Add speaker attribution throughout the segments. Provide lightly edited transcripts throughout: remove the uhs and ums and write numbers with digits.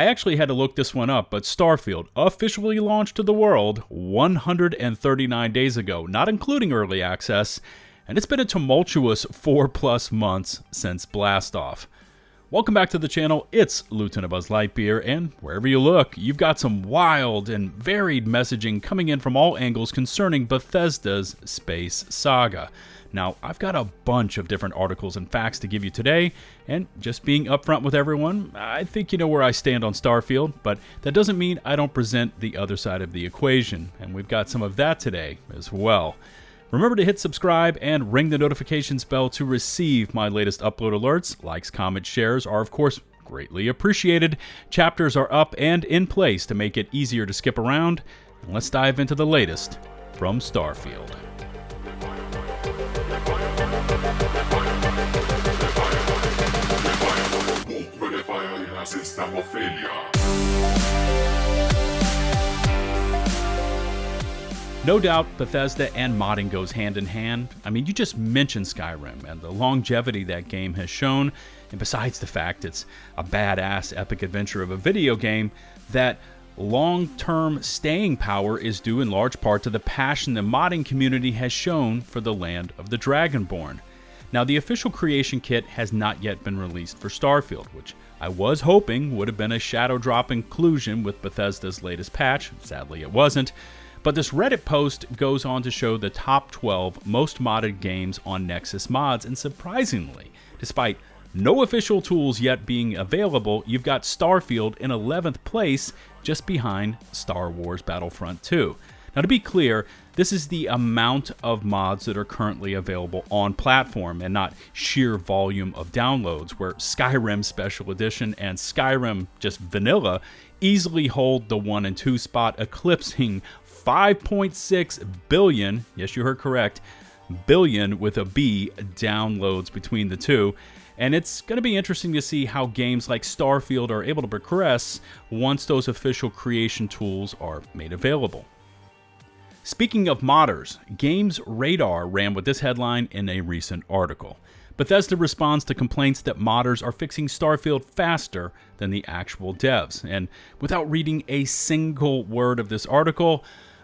Speaker 1: I actually had to look this one up, but Starfield officially launched to the world 139 days ago, not including early access, and it's been a tumultuous 4+ months since blastoff. Welcome back to the channel, it's LtBuzzLitebeer, and wherever you look, you've got some wild and varied messaging coming in from all angles concerning Bethesda's space saga. Now, I've got a bunch of different articles and facts to give you today, and just being upfront with everyone, I think you know where I stand on Starfield, but that doesn't mean I don't present the other side of the equation, and we've got some of that today as well. Remember to hit subscribe and ring the notifications bell to receive my latest upload alerts. Likes, comments, shares are of course greatly appreciated. Chapters are up and in place to make it easier to skip around. And let's dive into the latest from Starfield. No doubt, Bethesda and modding goes hand in hand. I mean, you just mentioned Skyrim and the longevity that game has shown, and besides the fact it's a badass epic adventure of a video game, that long-term staying power is due in large part to the passion the modding community has shown for the land of the Dragonborn. Now, the official creation kit has not yet been released for Starfield, which I was hoping would have been a shadow drop inclusion with Bethesda's latest patch. Sadly, it wasn't. But this Reddit post goes on to show the top 12 most modded games on Nexus Mods, and surprisingly, despite no official tools yet being available, you've got Starfield in 11th place, just behind Star Wars Battlefront 2. Now, to be clear, this is the amount of mods that are currently available on platform and not sheer volume of downloads, where Skyrim Special Edition and Skyrim just vanilla easily hold the 1 and 2 spot, eclipsing 5.6 billion, yes, you heard correct, billion with a B, downloads between the two. And it's going to be interesting to see how games like Starfield are able to progress once those official creation tools are made available. Speaking of modders, Games Radar ran with this headline in a recent article. Bethesda responds to complaints that modders are fixing Starfield faster than the actual devs. And without reading a single word of this article,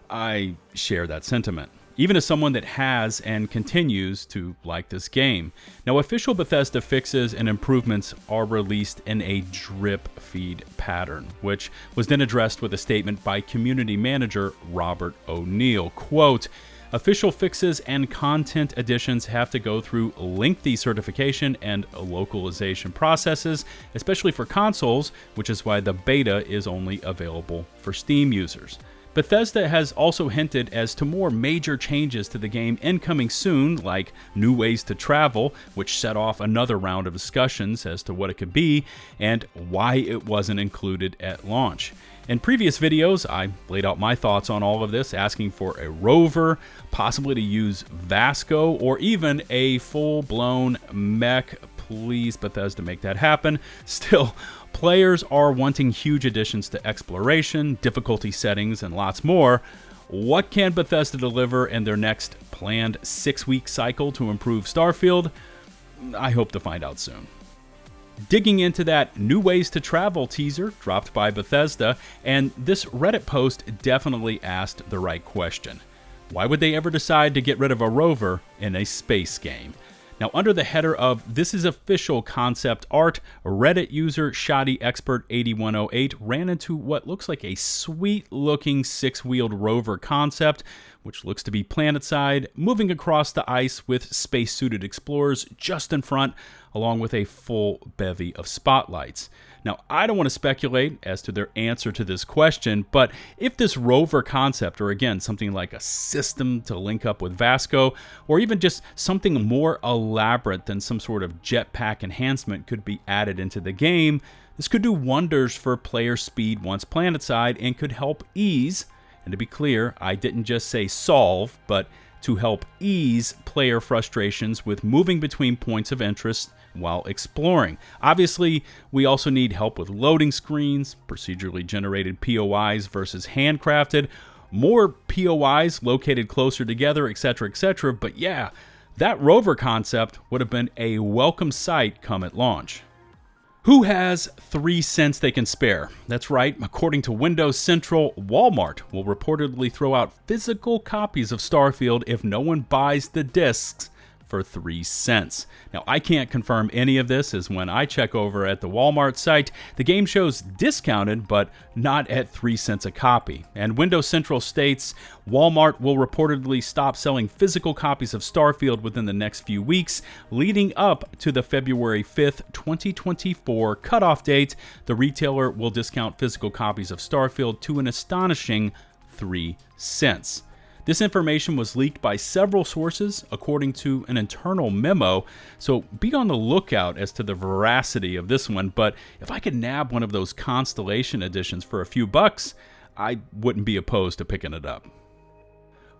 Speaker 1: I share that sentiment, even as someone that has and continues to like this game. Now, official Bethesda fixes and improvements are released in a drip feed pattern, which was then addressed with a statement by community manager Robert O'Neill. Quote, "Official fixes and content additions have to go through lengthy certification and localization processes, especially for consoles, which is why the beta is only available for Steam users." Bethesda has also hinted as to more major changes to the game incoming soon, like new ways to travel, which set off another round of discussions as to what it could be and why it wasn't included at launch. In previous videos, I laid out my thoughts on all of this, asking for a rover, possibly to use Vasco, or even a full-blown mech. Please, Bethesda, make that happen. Still, players are wanting huge additions to exploration, difficulty settings, and lots more. What can Bethesda deliver in their next planned 6-week cycle to improve Starfield? I hope to find out soon. Digging into that new ways to travel teaser dropped by Bethesda, and this Reddit post definitely asked the right question. Why would they ever decide to get rid of a rover in a space game? Now, under the header of "This is official concept art," Reddit user Shoddy Expert 8108 ran into what looks like a sweet-looking 6-wheeled rover concept, which looks to be planet-side, moving across the ice with space-suited explorers just in front, along with a full bevy of spotlights. Now, I don't want to speculate as to their answer to this question, but if this rover concept, or again, something like a system to link up with Vasco, or even just something more elaborate than some sort of jetpack enhancement could be added into the game, this could do wonders for player speed once planetside and could help ease, and to be clear, I didn't just say solve, but to help ease player frustrations with moving between points of interest while exploring. Obviously, we also need help with loading screens, procedurally generated POIs versus handcrafted, more POIs located closer together, etc., etc. But yeah, that rover concept would have been a welcome sight come at launch. Who has 3 cents they can spare? That's right, according to Windows Central, Walmart will reportedly throw out physical copies of Starfield if no one buys the discs for 3 cents. Now, I can't confirm any of this, as when I check over at the Walmart site, the game shows discounted, but not at 3 cents a copy. And Windows Central states Walmart will reportedly stop selling physical copies of Starfield within the next few weeks, leading up to the February 5th, 2024 cutoff date. The retailer will discount physical copies of Starfield to an astonishing 3 cents. This information was leaked by several sources, according to an internal memo, so be on the lookout as to the veracity of this one, but if I could nab one of those Constellation editions for a few bucks, I wouldn't be opposed to picking it up.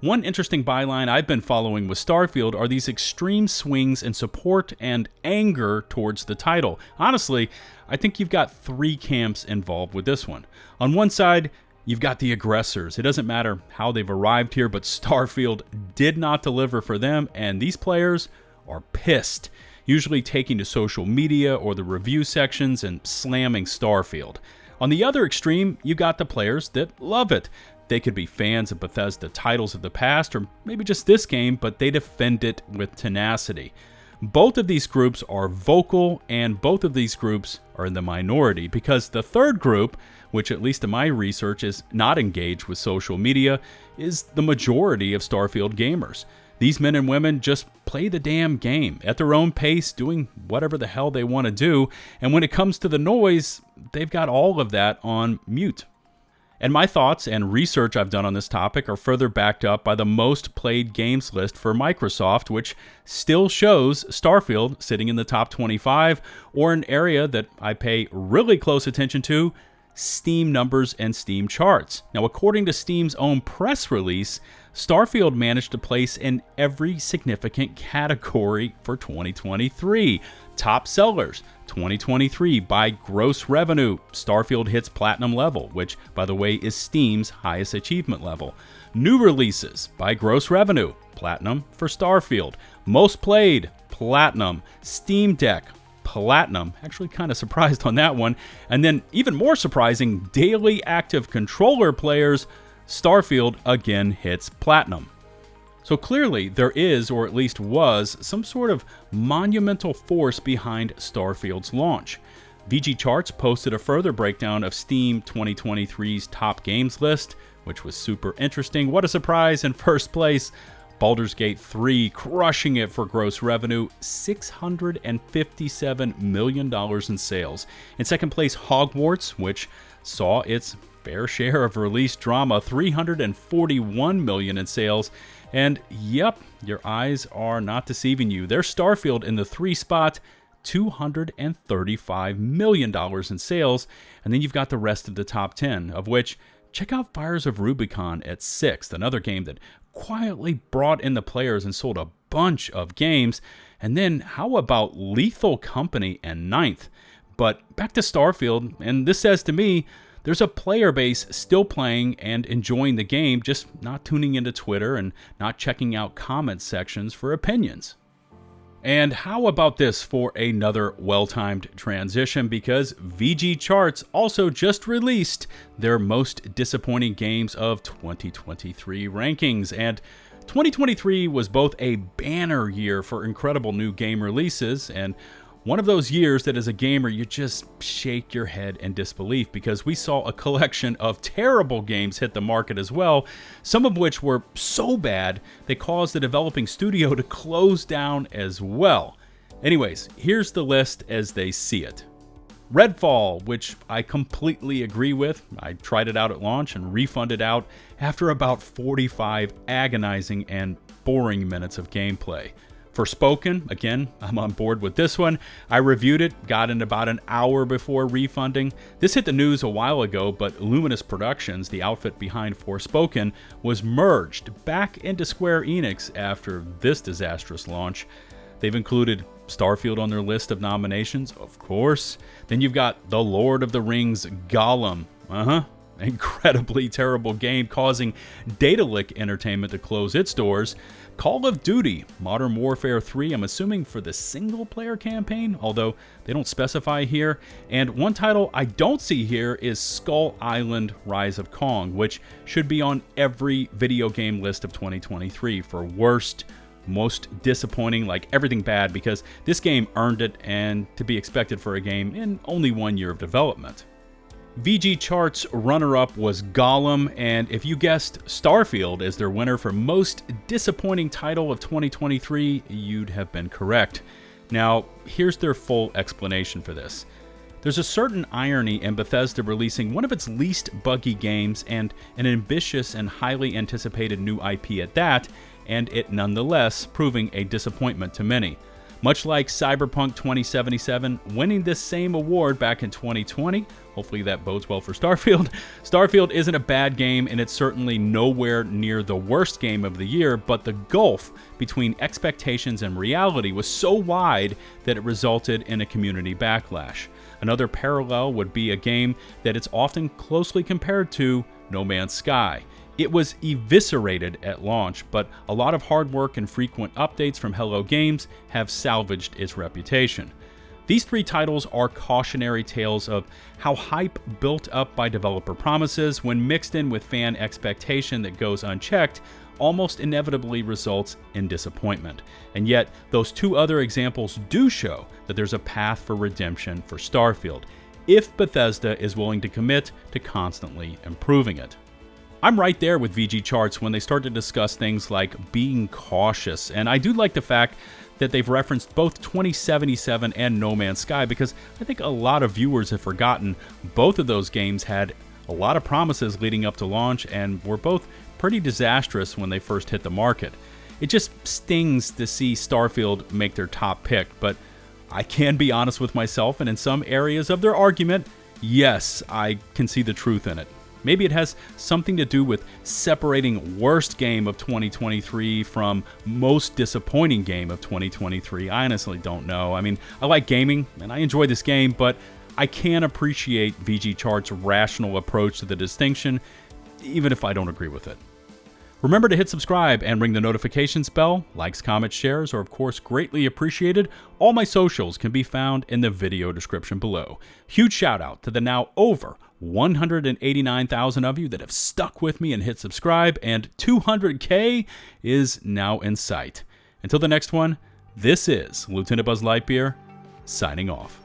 Speaker 1: One interesting byline I've been following with Starfield are these extreme swings in support and anger towards the title. Honestly, I think you've got 3 camps involved with this one. On one side, you've got the aggressors. It doesn't matter how they've arrived here, but Starfield did not deliver for them, and these players are pissed, usually taking to social media or the review sections and slamming Starfield. On the other extreme, you got the players that love it. They could be fans of Bethesda titles of the past, or maybe just this game, but they defend it with tenacity. Both of these groups are vocal, and both of these groups are in the minority, because the third group, which at least in my research is not engaged with social media, is the majority of Starfield gamers. These men and women just play the damn game at their own pace, doing whatever the hell they want to do, and when it comes to the noise, they've got all of that on mute. And my thoughts and research I've done on this topic are further backed up by the most played games list for Microsoft, which still shows Starfield sitting in the top 25, or an area that I pay really close attention to, Steam numbers and Steam charts. Now, according to Steam's own press release, Starfield managed to place in every significant category for 2023. Top sellers, 2023 by gross revenue, Starfield hits platinum level, which, by the way, is Steam's highest achievement level. New releases by gross revenue, platinum for Starfield. Most played, platinum. Steam Deck, platinum. Actually kind of surprised on that one. And then even more surprising, daily active controller players, Starfield again hits platinum. So clearly there is, or at least was, some sort of monumental force behind Starfield's launch. VGChartz posted a further breakdown of Steam 2023's top games list, which was super interesting. What a surprise! In first place, Baldur's Gate 3, crushing it for gross revenue, $657 million in sales. In second place, Hogwarts, which saw its fair share of release drama, $341 million in sales. And yep, your eyes are not deceiving you. There's Starfield in the 3 spot, $235 million in sales. And then you've got the rest of the top 10, of which, check out Fires of Rubicon at 6th, another game that quietly brought in the players and sold a bunch of games. And then how about Lethal Company and 9th? But back to Starfield, and this says to me, there's a player base still playing and enjoying the game, just not tuning into Twitter and not checking out comment sections for opinions. And how about this for another well-timed transition, because VGChartz also just released their most disappointing games of 2023 rankings. And 2023 was both a banner year for incredible new game releases, and one of those years that as a gamer you just shake your head in disbelief, because we saw a collection of terrible games hit the market as well, some of which were so bad they caused the developing studio to close down as well. Anyways, here's the list as they see it. Redfall, which I completely agree with. I tried it out at launch and refunded out after about 45 agonizing and boring minutes of gameplay. Forspoken, again, I'm on board with this one. I reviewed it, got in about an hour before refunding. This hit the news a while ago, but Luminous Productions, the outfit behind Forspoken, was merged back into Square Enix after this disastrous launch. They've included Starfield on their list of nominations, of course. Then you've got The Lord of the Rings Gollum. incredibly terrible game causing Daedalic Entertainment to close its doors. Call of Duty Modern Warfare 3, I'm assuming for the single-player campaign, although they don't specify here. And one title I don't see here is Skull Island Rise of Kong, which should be on every video game list of 2023 for worst, most disappointing, like everything bad, because this game earned it and to be expected for a game in only 1 year of development. VGChartz runner-up was Gollum, and if you guessed Starfield as their winner for most disappointing title of 2023, you'd have been correct. Now, here's their full explanation for this. There's a certain irony in Bethesda releasing one of its least buggy games and an ambitious and highly anticipated new IP at that, and it nonetheless proving a disappointment to many. Much like Cyberpunk 2077 winning this same award back in 2020, hopefully that bodes well for Starfield. Starfield isn't a bad game, and it's certainly nowhere near the worst game of the year, but the gulf between expectations and reality was so wide that it resulted in a community backlash. Another parallel would be a game that it's often closely compared to, No Man's Sky. It was eviscerated at launch, but a lot of hard work and frequent updates from Hello Games have salvaged its reputation. These three titles are cautionary tales of how hype built up by developer promises, when mixed in with fan expectation that goes unchecked, almost inevitably results in disappointment. And yet, those two other examples do show that there's a path for redemption for Starfield, if Bethesda is willing to commit to constantly improving it. I'm right there with VGChartz when they start to discuss things like being cautious, and I do like the fact that they've referenced both 2077 and No Man's Sky, because I think a lot of viewers have forgotten both of those games had a lot of promises leading up to launch and were both pretty disastrous when they first hit the market. It just stings to see Starfield make their top pick, but I can be honest with myself, and in some areas of their argument, yes, I can see the truth in it. Maybe it has something to do with separating worst game of 2023 from most disappointing game of 2023. I honestly don't know. I mean, I like gaming and I enjoy this game, but I can appreciate VGChart's rational approach to the distinction, even if I don't agree with it. Remember to hit subscribe and ring the notifications bell. Likes, comments, shares are of course greatly appreciated. All my socials can be found in the video description below. Huge shout out to the now over 189,000 of you that have stuck with me and hit subscribe, and 200K is now in sight. Until the next one, this is LtBuzzLitebeer signing off.